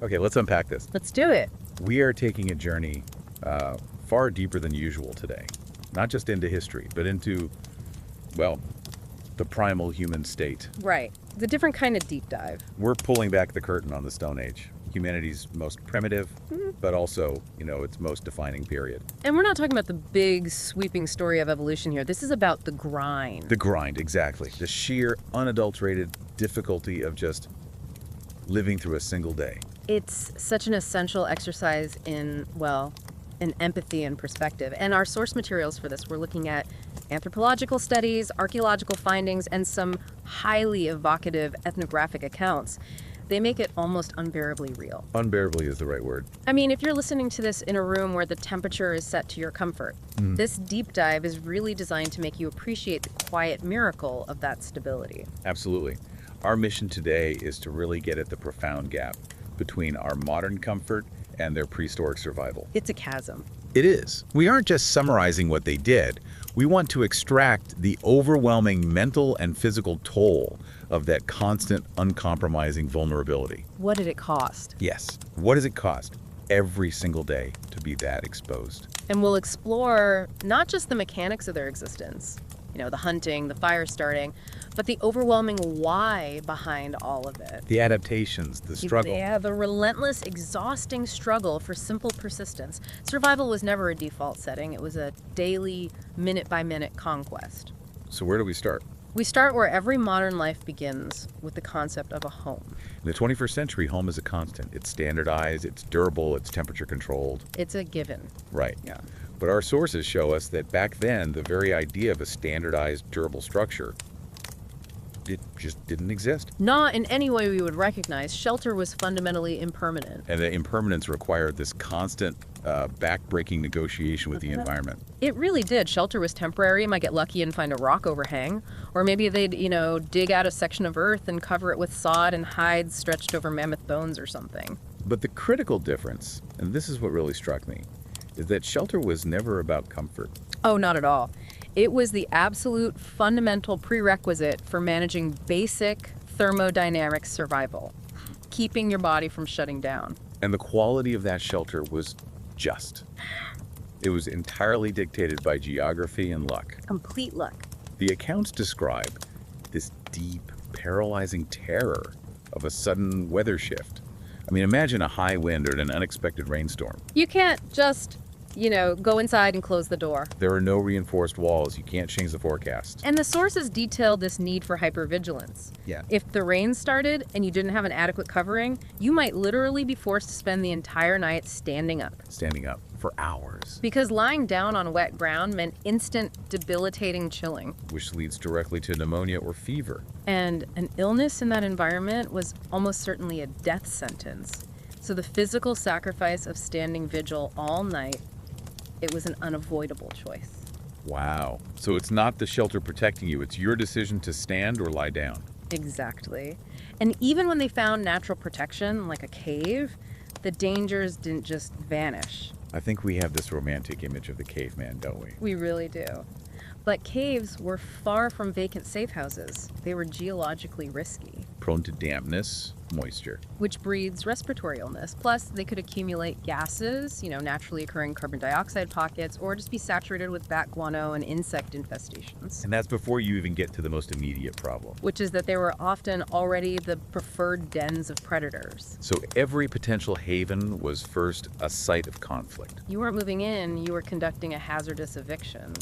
Okay, let's unpack this. Let's do it. We are taking a journey far deeper than usual today. Not just into history, but into, well, the primal human state. Right. It's a different kind of deep dive. We're pulling back the curtain on the Stone Age, humanity's most primitive, but also, its most defining period. And we're not talking about the big, sweeping story of evolution here. This is about the grind. The grind, exactly. The sheer, unadulterated difficulty of just living through a single day. It's such an essential exercise in, well, in empathy and perspective. And our source materials for this, we're looking at anthropological studies, archaeological findings, and some highly evocative ethnographic accounts. They make it almost unbearably real. Unbearably is the right word. I mean, if you're listening to this in a room where the temperature is set to your comfort, this deep dive is really designed to make you appreciate the quiet miracle of that stability. Absolutely. Our mission today is to really get at the profound gap between our modern comfort and their prehistoric survival. It's a chasm. It is. We aren't just summarizing what they did. We want to extract the overwhelming mental and physical toll of that constant, uncompromising vulnerability. What did it cost? Yes. What does it cost every single day to be that exposed? And we'll explore not just the mechanics of their existence, the hunting, the fire starting, but the overwhelming why behind all of it. The adaptations, the struggle. Yeah, the relentless, exhausting struggle for simple persistence. Survival was never a default setting. It was a daily, minute-by-minute conquest. So where do we start? We start where every modern life begins, with the concept of a home. In the 21st century, home is a constant. It's standardized, it's durable, it's temperature controlled. It's a given. Right. Yeah. But our sources show us that back then, the very idea of a standardized, durable structure, it just didn't exist. Not in any way we would recognize. Shelter was fundamentally impermanent. And the impermanence required this constant, back-breaking negotiation with the environment. It really did. Shelter was temporary. You might get lucky and find a rock overhang. Or maybe they'd, dig out a section of earth and cover it with sod and hides stretched over mammoth bones or something. But the critical difference, and this is what really struck me, is that shelter was never about comfort. Oh, not at all. It was the absolute fundamental prerequisite for managing basic thermodynamic survival, keeping your body from shutting down. And the quality of that shelter was just. It was entirely dictated by geography and luck. Complete luck. The accounts describe this deep, paralyzing terror of a sudden weather shift. I mean, imagine a high wind or an unexpected rainstorm. You can't just, go inside and close the door. There are no reinforced walls. You can't change the forecast. And the sources detail this need for hypervigilance. Yeah. If the rain started and you didn't have an adequate covering, you might literally be forced to spend the entire night standing up. Standing up for hours. Because lying down on wet ground meant instant, debilitating chilling. Which leads directly to pneumonia or fever. And an illness in that environment was almost certainly a death sentence. So the physical sacrifice of standing vigil all night, it was an unavoidable choice. Wow. So it's not the shelter protecting you. It's your decision to stand or lie down. Exactly. And even when they found natural protection, like a cave, the dangers didn't just vanish. I think we have this romantic image of the caveman, don't we? We really do. But caves were far from vacant safe houses. They were geologically risky, Prone to dampness, moisture. which breeds respiratory illness. Plus, they could accumulate gases, naturally occurring carbon dioxide pockets, or just be saturated with bat guano and insect infestations. And that's before you even get to the most immediate problem. Which is that they were often already the preferred dens of predators. So every potential haven was first a site of conflict. You weren't moving in, you were conducting a hazardous eviction.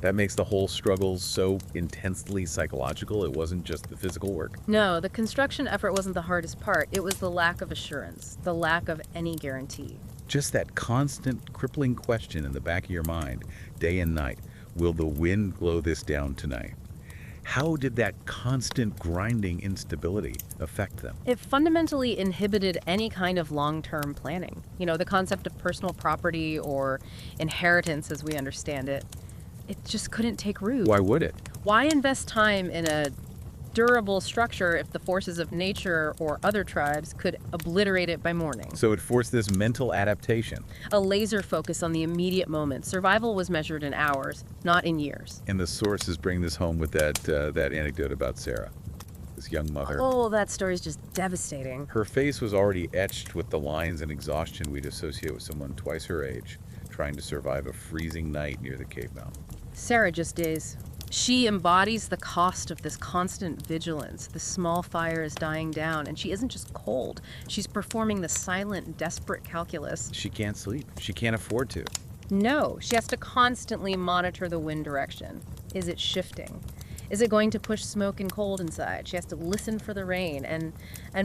That makes the whole struggle so intensely psychological. It wasn't just the physical work. No, the construction effort wasn't the hardest part. It was the lack of assurance, the lack of any guarantee. Just that constant crippling question in the back of your mind, day and night. Will the wind blow this down tonight? How did that constant grinding instability affect them? It fundamentally inhibited any kind of long-term planning. The concept of personal property or inheritance as we understand it. It just couldn't take root. Why would it? Why invest time in a durable structure if the forces of nature or other tribes could obliterate it by morning? So it forced this mental adaptation. A laser focus on the immediate moment. Survival was measured in hours, not in years. And the sources bring this home with that anecdote about Sarah. this young mother. Oh, that story's just devastating. Her face was already etched with the lines and exhaustion we'd associate with someone twice her age, trying to survive a freezing night near the cave mouth. Sarah just is. She embodies the cost of this constant vigilance. The small fire is dying down, and she isn't just cold. She's performing the silent, desperate calculus. She can't sleep. She can't afford to. No, she has to constantly monitor the wind direction. Is it shifting? Is it going to push smoke and cold inside? She has to listen for the rain, and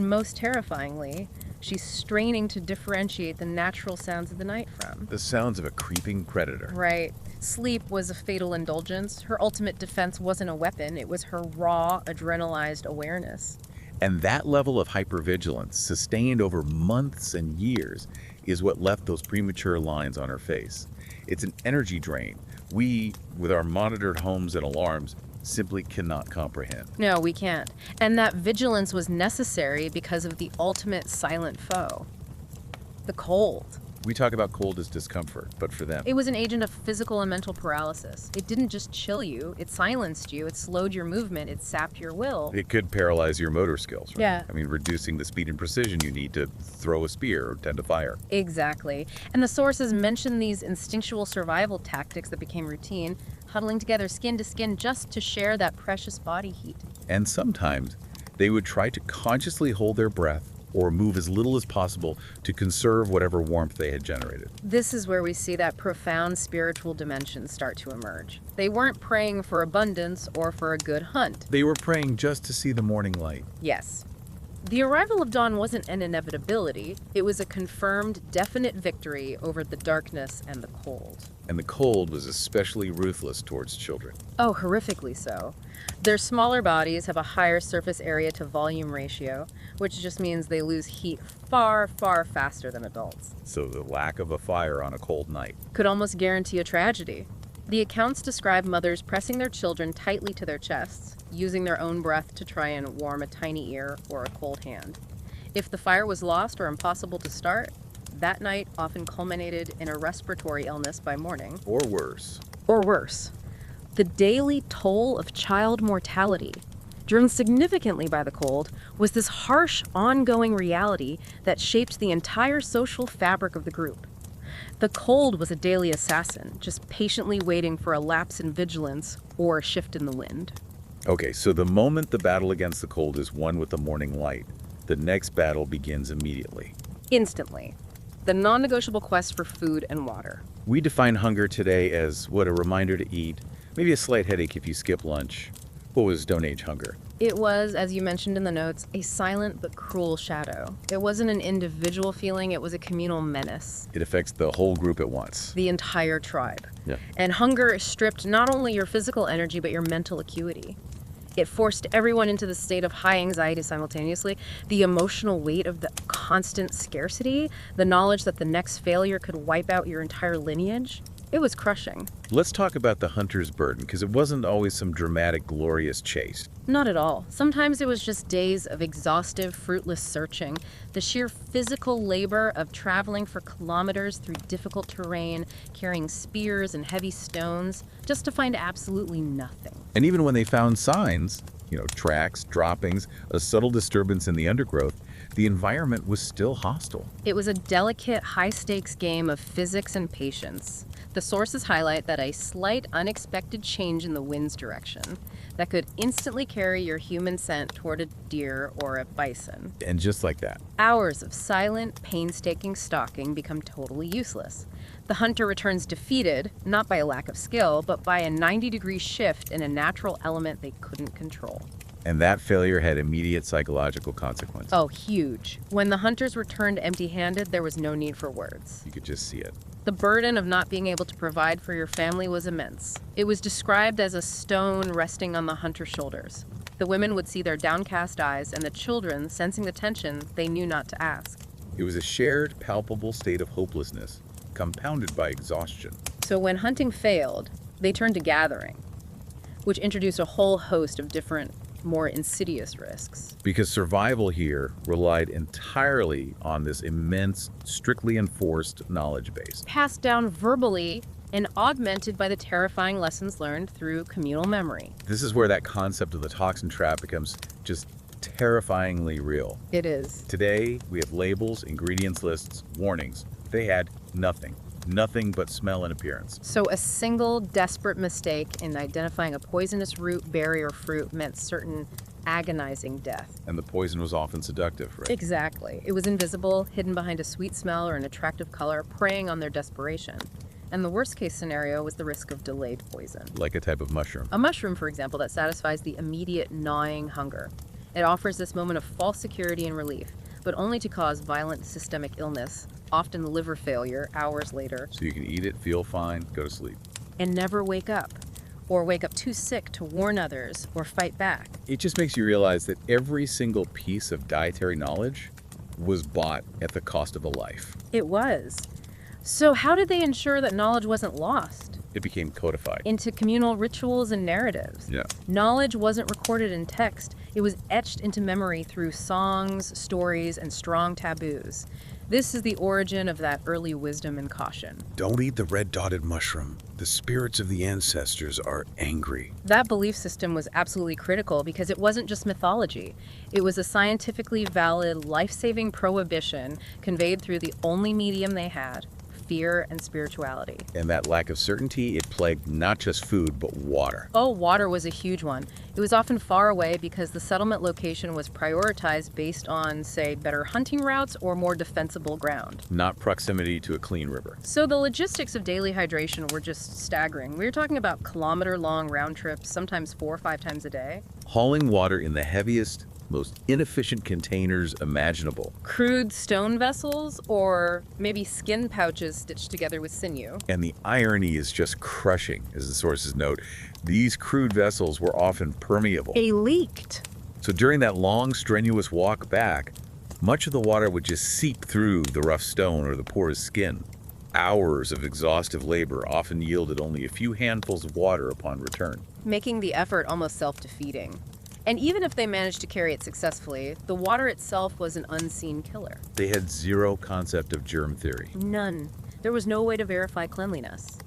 most terrifyingly, she's straining to differentiate the natural sounds of the night from. The sounds of a creeping predator. Right. Sleep was a fatal indulgence. Her ultimate defense wasn't a weapon, it was her raw, adrenalized awareness. And that level of hypervigilance, sustained over months and years, is what left those premature lines on her face. It's an energy drain we, with our monitored homes and alarms, simply cannot comprehend. No, we can't. And that vigilance was necessary because of the ultimate silent foe, the cold. We talk about cold as discomfort, but for them, It was an agent of physical and mental paralysis. It didn't just chill you, it silenced you, it slowed your movement, it sapped your will. it could paralyze your motor skills, right? Yeah. I mean, reducing the speed and precision you need to throw a spear or tend to fire. Exactly. And the sources mention these instinctual survival tactics that became routine, huddling together skin to skin just to share that precious body heat. And sometimes they would try to consciously hold their breath or move as little as possible to conserve whatever warmth they had generated. This is where we see that profound spiritual dimension start to emerge. They weren't praying for abundance or for a good hunt. They were praying just to see the morning light. Yes. The arrival of dawn wasn't an inevitability, it was a confirmed, definite victory over the darkness and the cold. And the cold was especially ruthless towards children. Oh, horrifically so. Their smaller bodies have a higher surface area to volume ratio, which just means they lose heat far, far faster than adults. So the lack of a fire on a cold night. Could almost guarantee a tragedy. The accounts describe mothers pressing their children tightly to their chests, using their own breath to try and warm a tiny ear or a cold hand. If the fire was lost or impossible to start, that night often culminated in a respiratory illness by morning. Or worse. Or worse, the daily toll of child mortality, driven significantly by the cold, was this harsh, ongoing reality that shaped the entire social fabric of the group. The cold was a daily assassin, just patiently waiting for a lapse in vigilance or a shift in the wind. Okay, so the moment the battle against the cold is won with the morning light, the next battle begins immediately. Instantly. The non-negotiable quest for food and water. We define hunger today as what, a reminder to eat, maybe a slight headache if you skip lunch. What was Stone Age hunger? It was, as you mentioned in the notes, a silent but cruel shadow. It wasn't an individual feeling, it was a communal menace. It affects the whole group at once. The entire tribe. Yeah. And hunger stripped not only your physical energy, but your mental acuity. It forced everyone into the state of high anxiety simultaneously. The emotional weight of the constant scarcity, the knowledge that the next failure could wipe out your entire lineage, it was crushing. Let's talk about the hunter's burden, because it wasn't always some dramatic, glorious chase. Not at all. Sometimes it was just days of exhaustive, fruitless searching. The sheer physical labor of traveling for kilometers through difficult terrain, carrying spears and heavy stones, just to find absolutely nothing. And even when they found signs, tracks, droppings, a subtle disturbance in the undergrowth, the environment was still hostile. It was a delicate, high-stakes game of physics and patience. The sources highlight that a slight, unexpected change in the wind's direction that could instantly carry your human scent toward a deer or a bison. And just like that, Hours of silent, painstaking stalking become totally useless. The hunter returns defeated, not by a lack of skill, but by a 90-degree shift in a natural element they couldn't control. and that failure had immediate psychological consequences. Oh, huge. When the hunters returned empty-handed, there was no need for words. You could just see it. The burden of not being able to provide for your family was immense. It was described as a stone resting on the hunter's shoulders. The women would see their downcast eyes, and the children, sensing the tension, they knew not to ask. It was a shared, palpable state of hopelessness, compounded by exhaustion. So when hunting failed, they turned to gathering, which introduced a whole host of different, more insidious risks. Because survival here relied entirely on this immense, strictly enforced knowledge base. Passed down verbally and augmented by the terrifying lessons learned through communal memory. This is where that concept of the toxin trap becomes just terrifyingly real. It is. Today, we have labels, ingredients lists, warnings. They had nothing. Nothing but smell and appearance. So a single desperate mistake in identifying a poisonous root, berry, or fruit meant certain agonizing death. And the poison was often seductive, right? Exactly. It was invisible, hidden behind a sweet smell or an attractive color, preying on their desperation. And the worst case scenario was the risk of delayed poison. Like a type of mushroom. A mushroom, for example, that satisfies the immediate gnawing hunger. It offers this moment of false security and relief, but only to cause violent systemic illness, often liver failure, hours later, So you can eat it, feel fine, go to sleep. and never wake up. Or wake up too sick to warn others or fight back. It just makes you realize that every single piece of dietary knowledge was bought at the cost of a life. It was. So how did they ensure that knowledge wasn't lost It became codified. into communal rituals and narratives? Yeah. Knowledge wasn't recorded in text. It was etched into memory through songs, stories, and strong taboos. This is the origin of that early wisdom and caution. Don't eat the red-dotted mushroom. The spirits of the ancestors are angry. That belief system was absolutely critical because it wasn't just mythology. It was a scientifically valid, life-saving prohibition conveyed through the only medium they had, fear and spirituality. And that lack of certainty, it plagued not just food, but water. Oh, water was a huge one. It was often far away because the settlement location was prioritized based on, say, better hunting routes or more defensible ground. Not proximity to a clean river. So the logistics of daily hydration were just staggering. We were talking about kilometer-long round trips, sometimes 4 or 5 times a day. Hauling water in the heaviest, most inefficient containers imaginable. Crude stone vessels or maybe skin pouches stitched together with sinew. And the irony is just crushing, as the sources note. These crude vessels were often permeable. They leaked. So during that long, strenuous walk back, much of the water would just seep through the rough stone or the porous skin. Hours of exhaustive labor often yielded only a few handfuls of water upon return. Making the effort almost self-defeating. And even if they managed to carry it successfully, the water itself was an unseen killer. They had zero concept of germ theory. None. There was no way to verify cleanliness.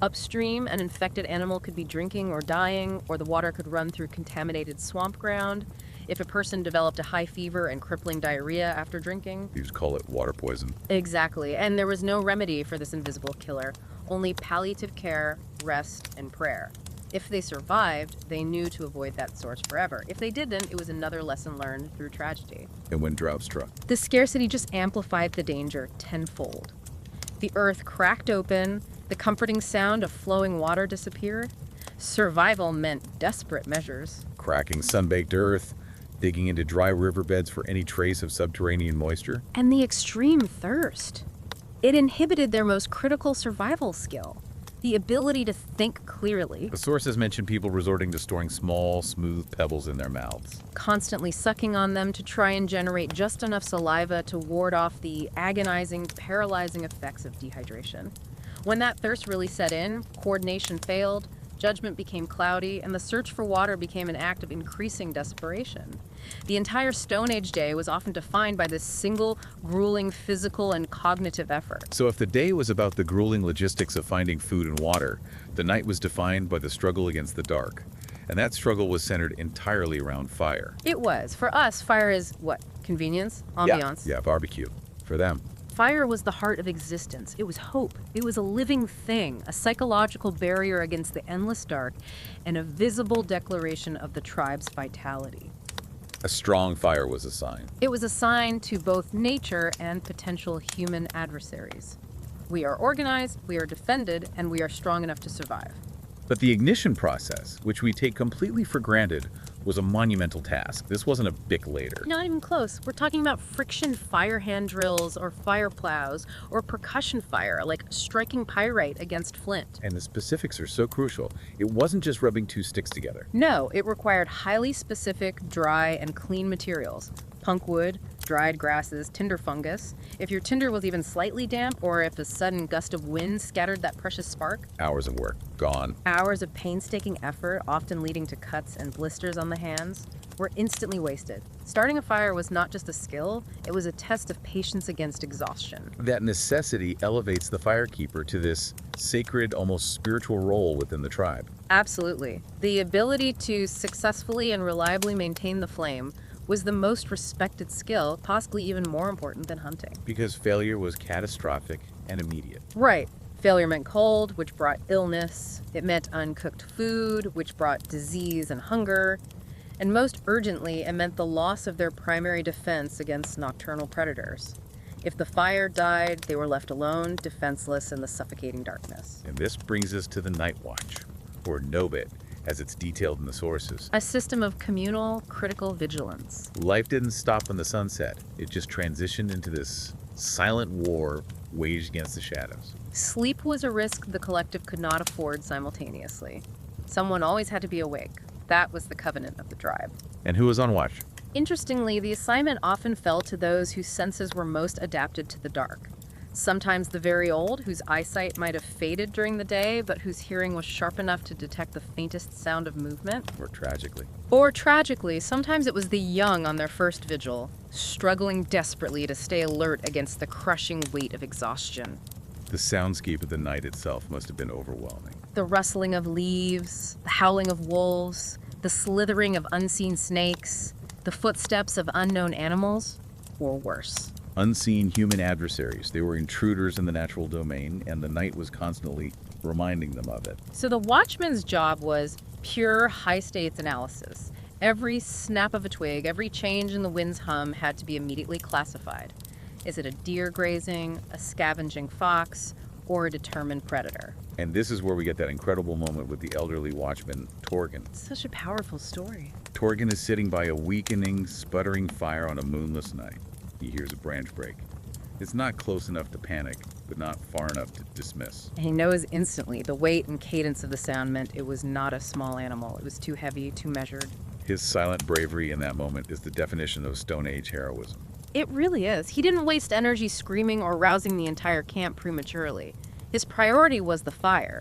Upstream, an infected animal could be drinking or dying, or the water could run through contaminated swamp ground. If a person developed a high fever and crippling diarrhea after drinking. You just call it water poison. Exactly. And there was no remedy for this invisible killer, only palliative care, rest, and prayer. If they survived, they knew to avoid that source forever. If they didn't, it was another lesson learned through tragedy. And when drought struck, The scarcity just amplified the danger tenfold. The earth cracked open, the comforting sound of flowing water disappeared. Survival meant desperate measures. cracking sun-baked earth, digging into dry riverbeds for any trace of subterranean moisture. And the extreme thirst. It inhibited their most critical survival skill, the ability to think clearly, The sources mention people resorting to storing small, smooth pebbles in their mouths. constantly sucking on them to try and generate just enough saliva to ward off the agonizing, paralyzing effects of dehydration. When that thirst really set in, coordination failed, judgment became cloudy, and the search for water became an act of increasing desperation. The entire Stone Age day was often defined by this single, grueling physical and cognitive effort. So if the day was about the grueling logistics of finding food and water, the night was defined by the struggle against the dark. And that struggle was centered entirely around fire. It was. For us, fire is what? Convenience? Ambiance? Yeah, barbecue. For them. Fire was the heart of existence. It was hope. It was a living thing, a psychological barrier against the endless dark, and a visible declaration of the tribe's vitality. A strong fire was a sign. It was a sign to both nature and potential human adversaries. We are organized, we are defended, and we are strong enough to survive. But the ignition process, which we take completely for granted, was a monumental task. This wasn't a Bic later. Not even close. We're talking about friction fire hand drills or fire plows or percussion fire, like striking pyrite against flint. And the specifics are so crucial. It wasn't just rubbing two sticks together. No, it required highly specific, dry, and clean materials. Punk wood, dried grasses, tinder fungus. If your tinder was even slightly damp, or if a sudden gust of wind scattered that precious spark, Hours of work, gone. hours of painstaking effort, often leading to cuts and blisters on the hands, were instantly wasted. Starting a fire was not just a skill, it was a test of patience against exhaustion. That necessity elevates the firekeeper to this sacred, almost spiritual role within the tribe. Absolutely. The ability to successfully and reliably maintain the flame was the most respected skill, possibly even more important than hunting. Because failure was catastrophic and immediate. Right. Failure meant cold, which brought illness. It meant uncooked food, which brought disease and hunger. And most urgently, it meant the loss of their primary defense against nocturnal predators. If the fire died, they were left alone, defenseless in the suffocating darkness. And this brings us to the Night Watch, or NOBIT, as it's detailed in the sources. A system of communal, critical vigilance. Life didn't stop when the sun set. It just transitioned into this silent war waged against the shadows. Sleep was a risk the collective could not afford simultaneously. Someone always had to be awake. That was the covenant of the tribe. And who was on watch? Interestingly, the assignment often fell to those whose senses were most adapted to the dark. Sometimes the very old, whose eyesight might have faded during the day, but whose hearing was sharp enough to detect the faintest sound of movement. Or tragically. Or tragically, sometimes it was the young on their first vigil, struggling desperately to stay alert against the crushing weight of exhaustion. The soundscape of the night itself must have been overwhelming. The rustling of leaves, the howling of wolves, the slithering of unseen snakes, the footsteps of unknown animals, or worse. Unseen human adversaries. They were intruders in the natural domain, and the night was constantly reminding them of it. So the watchman's job was pure high-stakes analysis. Every snap of a twig, every change in the wind's hum had to be immediately classified. Is it a deer grazing, a scavenging fox, or a determined predator? And this is where we get that incredible moment with the elderly watchman, Torgen. Such a powerful story. Torgen is sitting by a weakening, sputtering fire on a moonless night. He hears a branch break. It's not close enough to panic, but not far enough to dismiss. And he knows instantly the weight and cadence of the sound meant it was not a small animal. It was too heavy, too measured. His silent bravery in that moment is the definition of Stone Age heroism. It really is. He didn't waste energy screaming or rousing the entire camp prematurely. His priority was the fire.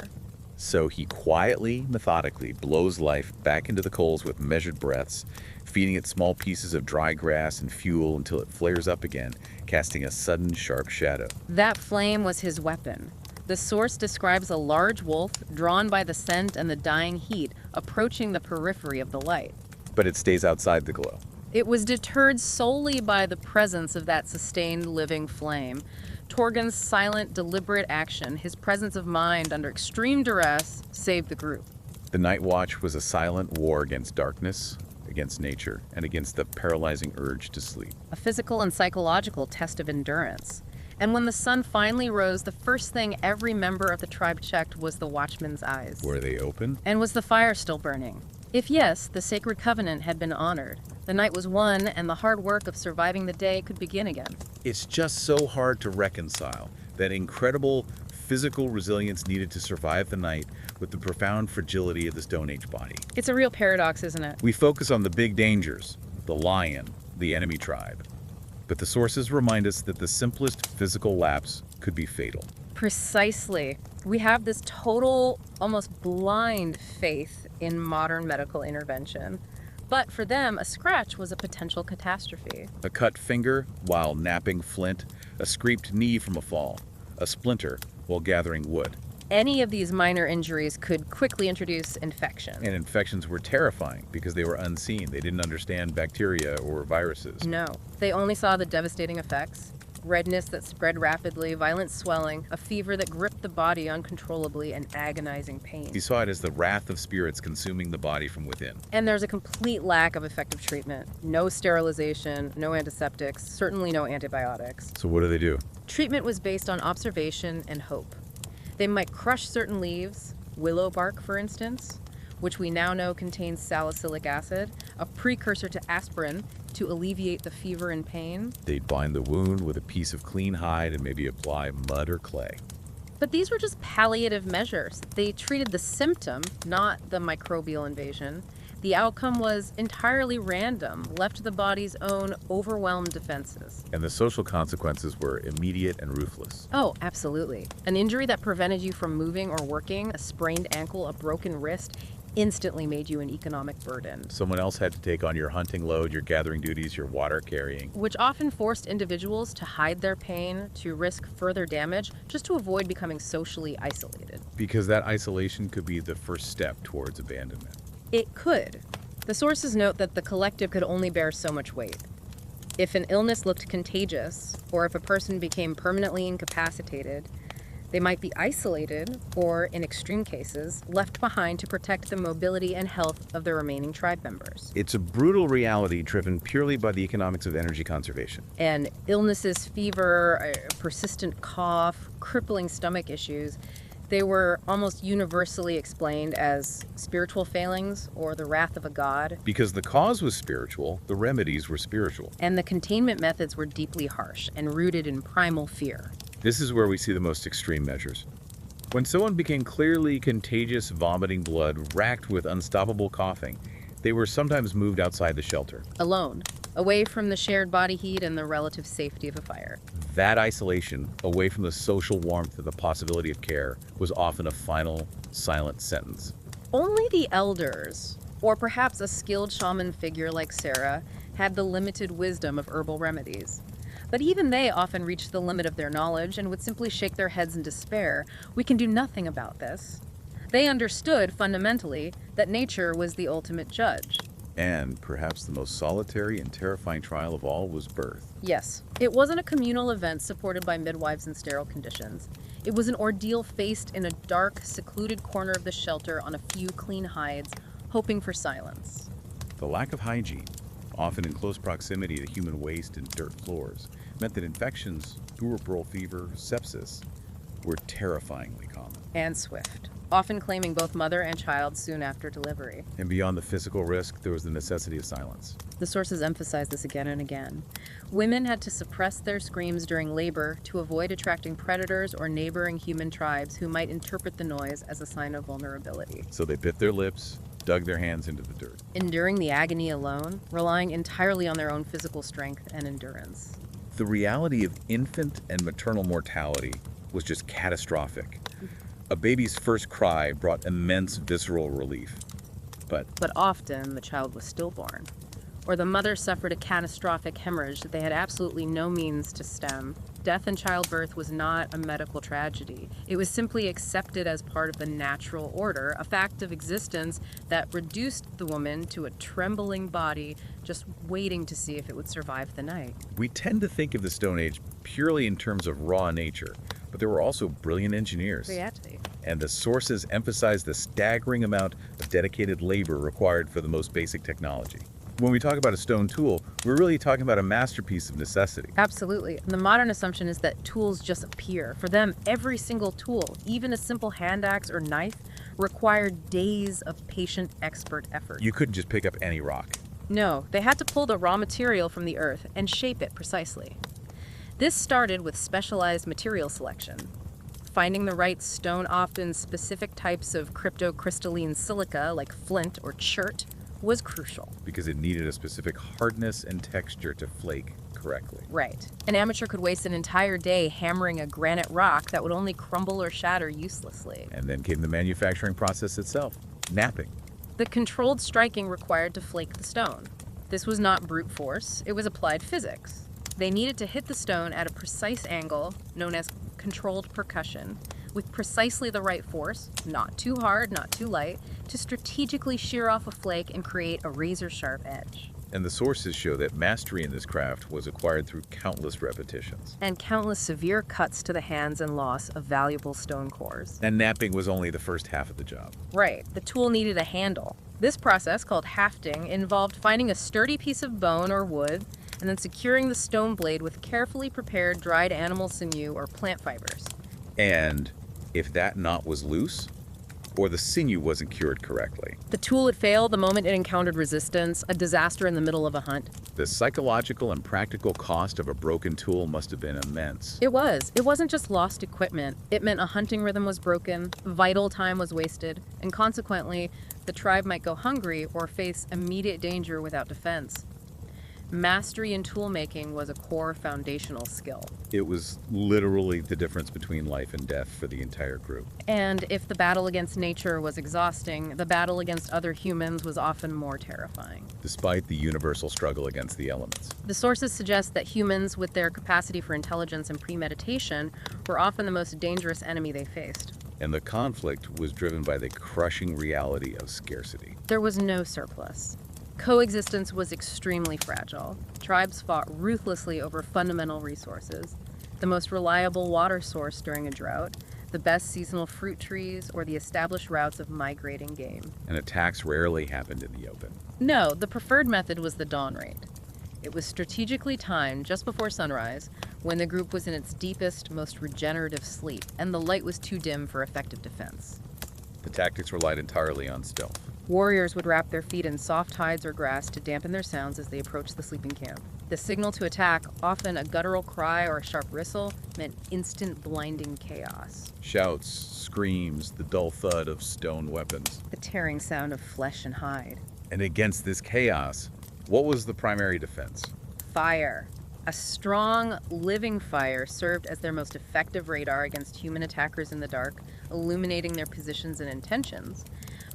So he quietly, methodically blows life back into the coals with measured breaths, feeding it small pieces of dry grass and fuel until it flares up again, casting a sudden, sharp shadow. That flame was his weapon. The source describes a large wolf, drawn by the scent and the dying heat, approaching the periphery of the light. But it stays outside the glow. It was deterred solely by the presence of that sustained living flame. Torgen's silent, deliberate action, his presence of mind under extreme duress, saved the group. The Night Watch was a silent war against darkness, against nature, and against the paralyzing urge to sleep. A physical and psychological test of endurance. And when the sun finally rose, the first thing every member of the tribe checked was the watchman's eyes. Were they open? And was the fire still burning? If yes, the sacred covenant had been honored. The night was won, and the hard work of surviving the day could begin again. It's just so hard to reconcile that incredible physical resilience needed to survive the night with the profound fragility of the Stone Age body. It's a real paradox, isn't it? We focus on the big dangers, the lion, the enemy tribe. But the sources remind us that the simplest physical lapse could be fatal. Precisely. We have this total, almost blind faith in modern medical intervention. But for them, a scratch was a potential catastrophe. A cut finger while napping flint, a scraped knee from a fall, a splinter while gathering wood. Any of these minor injuries could quickly introduce infection. And infections were terrifying because they were unseen. They didn't understand bacteria or viruses. No, they only saw the devastating effects. Redness that spread rapidly, violent swelling, a fever that gripped the body uncontrollably, and agonizing pain. He saw it as the wrath of spirits consuming the body from within. And there's a complete lack of effective treatment. No sterilization, no antiseptics, certainly no antibiotics. So what do? Treatment was based on observation and hope. They might crush certain leaves, willow bark for instance, which we now know contains salicylic acid, a precursor to aspirin, to alleviate the fever and pain. They'd bind the wound with a piece of clean hide and maybe apply mud or clay. But these were just palliative measures. They treated the symptom, not the microbial invasion. The outcome was entirely random, left to the body's own overwhelmed defenses. And the social consequences were immediate and ruthless. Oh, absolutely. An injury that prevented you from moving or working, a sprained ankle, a broken wrist, instantly made you an economic burden. Someone else had to take on your hunting load, your gathering duties, your water carrying. Which often forced individuals to hide their pain, to risk further damage, just to avoid becoming socially isolated. Because that isolation could be the first step towards abandonment. It could. The sources note that the collective could only bear so much weight. If an illness looked contagious, or if a person became permanently incapacitated, they might be isolated or, in extreme cases, left behind to protect the mobility and health of the remaining tribe members. It's a brutal reality driven purely by the economics of energy conservation. And illnesses, fever, a persistent cough, crippling stomach issues, they were almost universally explained as spiritual failings or the wrath of a god. Because the cause was spiritual, the remedies were spiritual. And the containment methods were deeply harsh and rooted in primal fear. This is where we see the most extreme measures. When someone became clearly contagious, vomiting blood, racked with unstoppable coughing, they were sometimes moved outside the shelter. Alone, away from the shared body heat and the relative safety of a fire. That isolation, away from the social warmth and the possibility of care, was often a final, silent sentence. Only the elders, or perhaps a skilled shaman figure like Sarah, had the limited wisdom of herbal remedies. But even they often reached the limit of their knowledge and would simply shake their heads in despair. We can do nothing about this. They understood, fundamentally, that nature was the ultimate judge. And perhaps the most solitary and terrifying trial of all was birth. Yes, it wasn't a communal event supported by midwives in sterile conditions. It was an ordeal faced in a dark, secluded corner of the shelter on a few clean hides, hoping for silence. The lack of hygiene, often in close proximity to human waste and dirt floors, meant that infections, puerperal fever, sepsis, were terrifyingly common. And swift, often claiming both mother and child soon after delivery. And beyond the physical risk, there was the necessity of silence. The sources emphasize this again and again. Women had to suppress their screams during labor to avoid attracting predators or neighboring human tribes who might interpret the noise as a sign of vulnerability. So they bit their lips, dug their hands into the dirt. Enduring the agony alone, relying entirely on their own physical strength and endurance. The reality of infant and maternal mortality was just catastrophic. A baby's first cry brought immense visceral relief. But But often the child was stillborn, or the mother suffered a catastrophic hemorrhage that they had absolutely no means to stem. Death in childbirth was not a medical tragedy. It was simply accepted as part of the natural order, a fact of existence that reduced the woman to a trembling body just waiting to see if it would survive the night. we tend to think of the Stone Age purely in terms of raw nature, but there were also brilliant engineers. They had to be. And the sources emphasize the staggering amount of dedicated labor required for the most basic technology. When we talk about a stone tool, we're really talking about a masterpiece of necessity. Absolutely. And the modern assumption is that tools just appear. For them, every single tool, even a simple hand axe or knife, required days of patient expert effort. You couldn't just pick up any rock. No, they had to pull the raw material from the earth and shape it precisely. This started with specialized material selection. Finding the right stone, often specific types of cryptocrystalline silica like flint or chert, was crucial. Because it needed a specific hardness and texture to flake correctly. Right. An amateur could waste an entire day hammering a granite rock that would only crumble or shatter uselessly. And then came the manufacturing process itself, knapping. The controlled striking required to flake the stone. This was not brute force, it was applied physics. They needed to hit the stone at a precise angle, known as controlled percussion, with precisely the right force, not too hard, not too light, to strategically shear off a flake and create a razor-sharp edge. And the sources show that mastery in this craft was acquired through countless repetitions. And countless severe cuts to the hands and loss of valuable stone cores. And knapping was only the first half of the job. Right, the tool needed a handle. This process, called hafting, involved finding a sturdy piece of bone or wood and then securing the stone blade with carefully prepared dried animal sinew or plant fibers. And if that knot was loose, or the sinew wasn't cured correctly, The tool would fail the moment it encountered resistance, a disaster in the middle of a hunt. the psychological and practical cost of a broken tool must have been immense. It was. It wasn't just lost equipment. It meant a hunting rhythm was broken, vital time was wasted, and consequently, the tribe might go hungry or face immediate danger without defense. Mastery in tool making was a core foundational skill. It was literally the difference between life and death for the entire group. And if the battle against nature was exhausting, the battle against other humans was often more terrifying. Despite the universal struggle against the elements. The sources suggest that humans, with their capacity for intelligence and premeditation, were often the most dangerous enemy they faced. And the conflict was driven by the crushing reality of scarcity. There was no surplus. Coexistence was extremely fragile. Tribes fought ruthlessly over fundamental resources: the most reliable water source during a drought, the best seasonal fruit trees, or the established routes of migrating game. And attacks rarely happened in the open. No, the preferred method was the dawn raid. It was strategically timed just before sunrise, when the group was in its deepest, most regenerative sleep, and the light was too dim for effective defense. The tactics relied entirely on stealth. Warriors would wrap their feet in soft hides or grass to dampen their sounds as they approached the sleeping camp. The signal to attack, often a guttural cry or a sharp whistle, meant instant blinding chaos. Shouts, screams, the dull thud of stone weapons. The tearing sound of flesh and hide. And against this chaos, what was the primary defense? Fire. A strong, living fire served as their most effective radar against human attackers in the dark, illuminating their positions and intentions.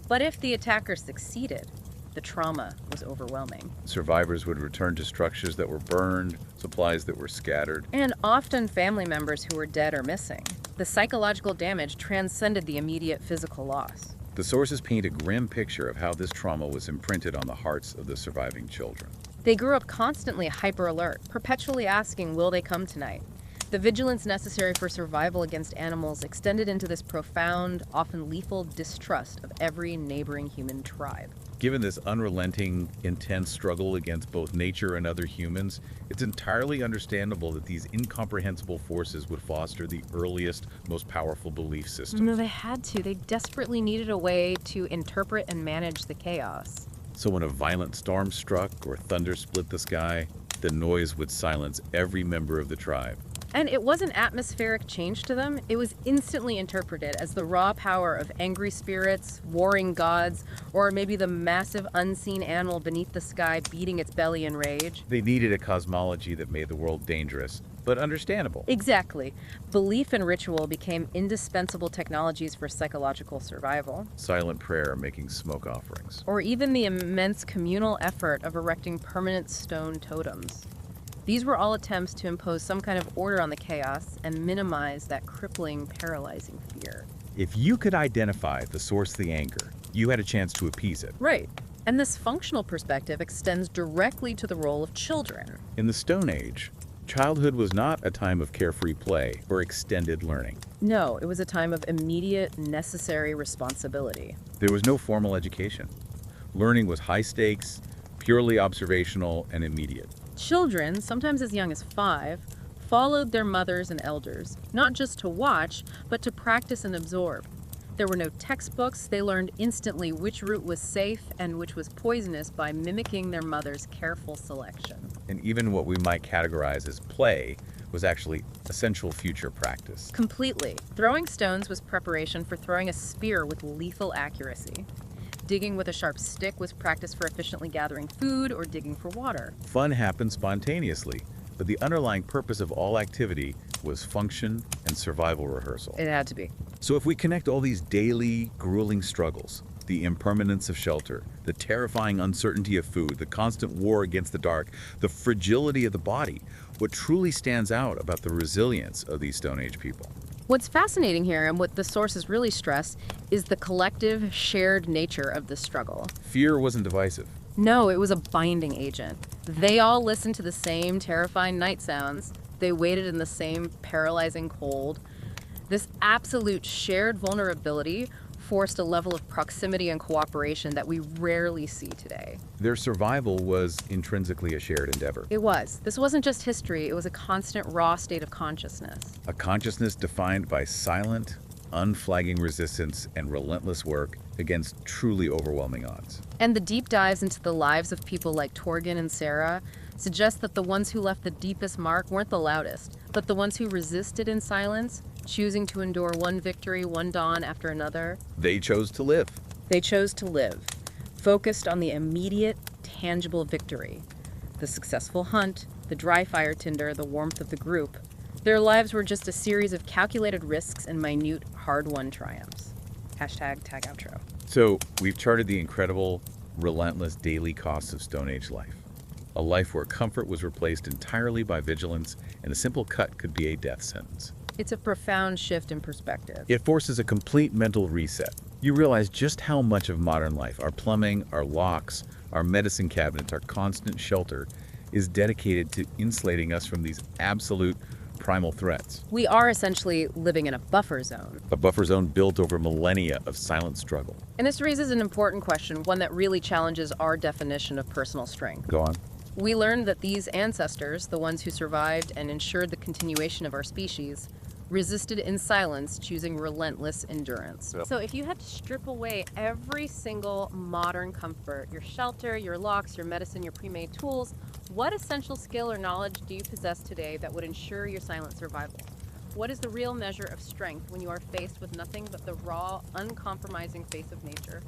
But if the attacker succeeded, the trauma was overwhelming. Survivors would return to structures that were burned, supplies that were scattered. And often family members who were dead or missing. The psychological damage transcended the immediate physical loss. The sources paint a grim picture of how this trauma was imprinted on the hearts of the surviving children. They grew up constantly hyper alert, perpetually asking, will they come tonight? The vigilance necessary for survival against animals extended into this profound, often lethal distrust of every neighboring human tribe. Given this unrelenting, intense struggle against both nature and other humans, it's entirely understandable that these incomprehensible forces would foster the earliest, most powerful belief systems. No, they had to. They desperately needed a way to interpret and manage the chaos. So when a violent storm struck or thunder split the sky, the noise would silence every member of the tribe. And it wasn't atmospheric change to them, it was instantly interpreted as the raw power of angry spirits, warring gods, or maybe the massive unseen animal beneath the sky beating its belly in rage. They needed a cosmology that made the world dangerous, but understandable. Exactly. Belief and ritual became indispensable technologies for psychological survival. Silent prayer making smoke offerings. Or even the immense communal effort of erecting permanent stone totems. These were all attempts to impose some kind of order on the chaos and minimize that crippling, paralyzing fear. If you could identify the source of the anger, you had a chance to appease it. Right. And this functional perspective extends directly to the role of children. In the Stone Age, childhood was not a time of carefree play or extended learning. No, it was a time of immediate, necessary responsibility. There was no formal education. Learning was high stakes, purely observational, and immediate. Children, sometimes as young as 5, followed their mothers and elders, not just to watch, but to practice and absorb. There were no textbooks. They learned instantly which route was safe and which was poisonous by mimicking their mother's careful selection. And even what we might categorize as play was actually essential future practice. Completely. Throwing stones was preparation for throwing a spear with lethal accuracy. Digging with a sharp stick was practice for efficiently gathering food or digging for water. Fun happened spontaneously, but the underlying purpose of all activity was function and survival rehearsal. It had to be. So if we connect all these daily, grueling struggles, the impermanence of shelter, the terrifying uncertainty of food, the constant war against the dark, the fragility of the body, what truly stands out about the resilience of these Stone Age people? What's fascinating here, and what the sources really stress, is the collective, shared nature of this struggle. Fear wasn't divisive. No, it was a binding agent. They all listened to the same terrifying night sounds. They waited in the same paralyzing cold. This absolute shared vulnerability forced a level of proximity and cooperation that we rarely see today. Their survival was intrinsically a shared endeavor. It was. This wasn't just history, it was a constant raw state of consciousness. A consciousness defined by silent, unflagging resistance and relentless work against truly overwhelming odds. And the deep dives into the lives of people like Torgin and Sarah suggest that the ones who left the deepest mark weren't the loudest, but the ones who resisted in silence, choosing to endure one victory, one dawn after another. They chose to live. They chose to live, focused on the immediate, tangible victory. The successful hunt, the dry fire tinder, the warmth of the group. Their lives were just a series of calculated risks and minute, hard-won triumphs. Hashtag tag outro. So we've charted the incredible, relentless daily costs of Stone Age life. A life where comfort was replaced entirely by vigilance, and a simple cut could be a death sentence. It's a profound shift in perspective. It forces a complete mental reset. You realize just how much of modern life, our plumbing, our locks, Our medicine cabinets, our constant shelter, is dedicated to insulating us from these absolute primal threats. We are essentially living in a buffer zone. A buffer zone built over millennia of silent struggle. And this raises an important question, one that really challenges our definition of personal strength. Go on. We learned that these ancestors, the ones who survived and ensured the continuation of our species, resisted in silence, choosing relentless endurance. Yep. So if you had to strip away every single modern comfort, your shelter, your locks, your medicine, your pre-made tools, what essential skill or knowledge do you possess today that would ensure your silent survival? What is the real measure of strength when you are faced with nothing but the raw, uncompromising face of nature?